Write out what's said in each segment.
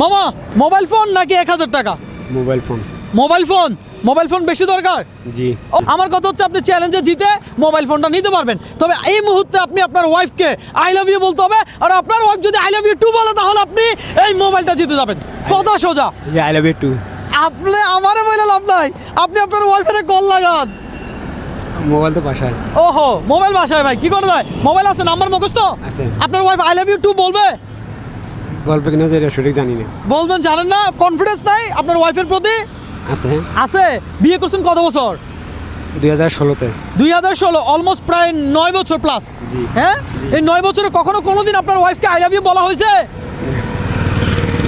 মামা mobile phone নাকি 1000 টাকা? Mobile phone. মোবাইল ফোন বেশি দরকার। জি। আমার কথা হচ্ছে আপনি চ্যালেঞ্জে জিতে মোবাইল ফোনটা নিতে পারবেন, তবে এই মুহূর্তে আপনি আপনার ওয়াইফকে আই লাভ ইউ বলতে হবে, আর আপনার ওয়াইফ যদি আই লাভ ইউ টু বলে তাহলে আপনি এই মোবাইলটা জিতে যাবেন। কথা সোজা। I love you too. আপনি আমারে বলে লাভ নাই, আপনি আপনার ওয়াইফের কল লাগান। মোবাইল তো বাসায়। ওহো, মোবাইল বাসায় ভাই কি করে যায়? মোবাইল আছে, নাম্বার মুখস্থ আছে। আপনার wife I love you too বলবে? বলবে কিনা যে সঠিক জানি না। বলবেন, জানেন না, কনফিডেন্স নাই আপনার ওয়াইফের প্রতি? আছে। আছে। বিয়ে করছেন কত বছর? 2016-তে। 2016, অলমোস্ট প্রায় 9 বছর প্লাস। জি। হ্যাঁ, এই 9 বছরে কখনো কোনোদিন আপনার ওয়াইফকে আই লাভ ইউ বলা হয়েছে?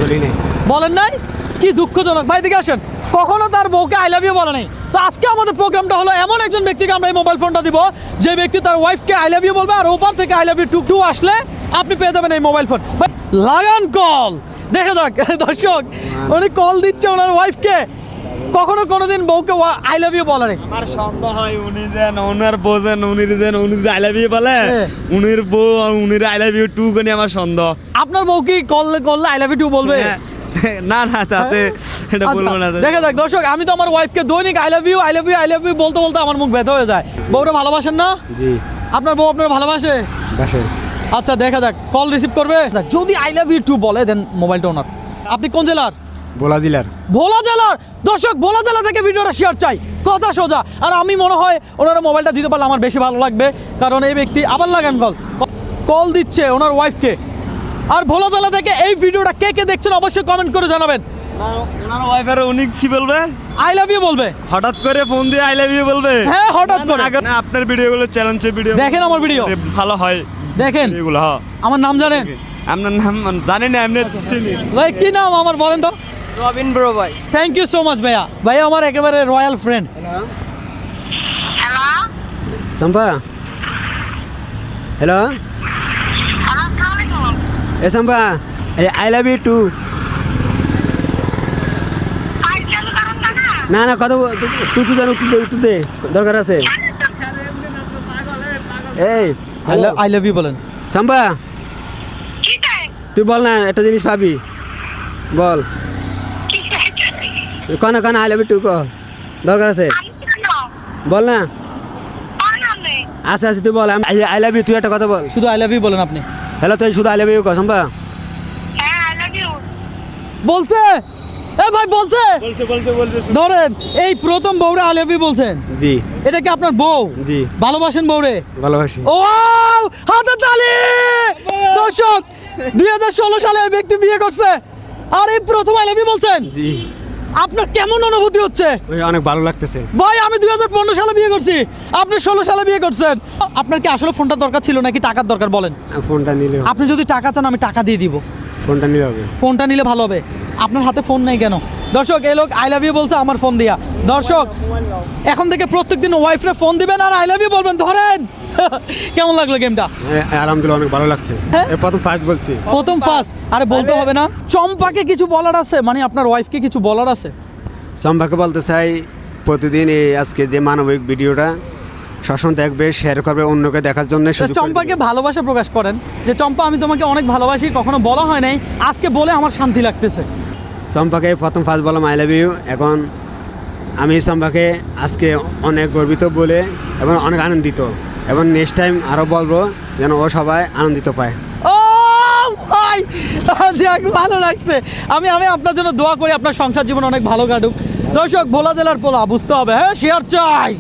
বলি নাই। বলেন নাই? কি দুঃখজনক। ভাই দিকে আসেন। কখনো তার বউকে আই লাভ ইউ বলে নাই। তো আজকে আমাদের প্রোগ্রামটা হলো এমন একজন ব্যক্তিকে আমরা এই মোবাইল ফোনটা দিব, যে ব্যক্তি তার ওয়াইফকে আই লাভ ইউ বলবে, আর ওপার থেকে আই লাভ ইউ টু আসলে আপনি পেয়ে যাবেন এই মোবাইল ফোন। লাগান কল, দেখে যাক দর্শক, উনি কল দিচ্ছে ওনার ওয়াইফকে। কখনো কোনোদিন বউকে আই লাভ ইউ বলে নাই। আমার সন্দেহ হয় উনি যেন ওনার বোঝেন, উনি যে আই লাভ ইউ বলে, উনির বউ আর উনির আই লাভ ইউ টু কোনি আমার সন্দেহ। আপনার বউ কি করলে আই লাভ ইউ টু বলবে? না না, তাতে এটা বলবো না। দেখা যাক দর্শক, আমি তো আমার ওয়াইফকে দৈনিক আই লাভ ইউ বলতে বলতে আমার মুখ ব্যথা হয়ে যায়। বউটা ভালোবাসেন না? জি। আপনার বউ আপনার ভালোবাসে? বাসায়। আচ্ছা, দেখা যাক কল রিসিভ করবে। যদি আই লাভ ইউ টু বলে দেন মোবাইলটা ওনার। আপনি কোন জেলার? ভোলা জেলার। ভোলা জেলার। দর্শক, ভোলা জেলা থেকে ভিডিওটা শেয়ার চাই, কথা সোজা। আর আমি মনে হয় ওনারা মোবাইলটা দিতে পারলে আমার বেশি ভালো লাগবে, কারণ এই ব্যক্তি আবার লাগান কল দিচ্ছে ওনার ওয়াইফকে। আর ভোলা জেলা থেকে এই ভিডিওটা কে কে দেখছেন অবশ্যই কমেন্ট করে জানাবেন। ওনার ওয়াইফের উনি কি বলবে? আই লাভ ইউ বলবে। হঠাৎ করে ফোন দিয়ে আই লাভ ইউ বলবে? হ্যাঁ, হঠাৎ করে। না, আপনার ভিডিওগুলো চ্যালেঞ্জের ভিডিও দেখেন, আমার ভিডিও ভালো হয়, দেখেন। এগুলো। হ্যাঁ, আমার নাম জানেন? আপনার নাম জানি না, এমনি চিনি। ভাই কি নাম আমার বলেন তো? রবিন ব্রো ভাই। থ্যাংক ইউ সো মাচ ভাইয়া। ভাইয়া আমার একেবারে রয়্যাল ফ্রেন্ড। সম্পা। হ্যালো। এ Sampa, I love you too. না না, কথা তুই তুই জানো, তুই দে, দরকার আছে। এই আই লাভ ইউ বলেন। সম্পা, তুই বল না, একটা জিনিস পাবি, বল। কানা আই লাভ ইউ টু ক, দরকার আছে, বল না। আচ্ছা আচ্ছা, তুই বল আই লাভ ইউ, তুই একটা কথা বল। শুধু আই লাভ ইউ বলেন আপনি। হ্যালো, তুই শুধু আই লাভ ইউ ক সম্পা। বলছে, এ ভাই বলছে। ধরেন, এই প্রথম বউরে আই লাভ ইউ বলছেন। জি। এটা কি আপনার বউ? জি। ভালোবাসেন বউরে? ভালোবাসি। ও হাতে তালি। দর্শক, 2016 সালে এই ব্যক্তি বিয়ে করছে, আর এই প্রথম আই লাভ ইউ বলছেন। জি। আপনার কেমন অনুভূতি হচ্ছে? ওই অনেক ভালো লাগতেছে ভাই, আমি 2015 সালে বিয়ে করছি, আপনি 16 সালে বিয়ে করছেন। আপনার কি আসলে ফোনটা দরকার ছিল নাকি টাকার দরকার বলেন? ফোনটা নিলে। আপনি যদি টাকা চান আমি টাকা দিয়ে দিব। ফোনটা নিলে হবে। ফোনটা নিলে ভালো হবে। আপনার হাতে ফোন নেই কেন? দর্শক, এই লোক আই লাভ ইউ বলছে আমার ফোন দিয়া। দর্শক, এখন থেকে প্রত্যেকদিন ওয়াইফরে ফোন দিবেন আর আই লাভ ইউ বলবেন। ধরেন কেমন লাগলো গেমটা? আলহামদুলিল্লাহ, অনেক ভালো লাগছে। হ্যাঁ? প্রথম ফার্স্ট বলছি। প্রথম ফার্স্ট। আরে বলতে হবে না? চম্পাকে কিছু বলার আছে, মানে আপনার ওয়াইফকে কিছু বলার আছে? সম্পাকে বলতে চাই, প্রতিদিন এই আজকে যে মানবিক ভিডিওটা সবসময় দেখবে, শেয়ার করবে, অন্যকে দেখার জন্য সুযোগ করে চম্পাকে দিবে। ভালোবাসা প্রকাশ করেন যে চম্পা, আমি তোমাকে অনেক ভালোবাসি, কখনো বলা হয় নাই, আজকে বলে আমার শান্তি লাগতেছে। সম্পাকে প্রথম ফার্স্ট বললাম আই লাভ ইউ। এখন আমি সম্পাকে আজকে অনেক গর্বিত বলে এবং অনেক আনন্দিত, এবং নেক্সট টাইম আরও বলবো যেন ও সবাই আনন্দিত পায়। ও ভাই, যাক, ভালো লাগছে। আমি আপনার জন্য দোয়া করি, আপনার সংসার জীবন অনেক ভালো কাটুক। দর্শক, ভোলা জেলার পোলা বুঝতে হবে। হ্যাঁ, শেয়ার চাই।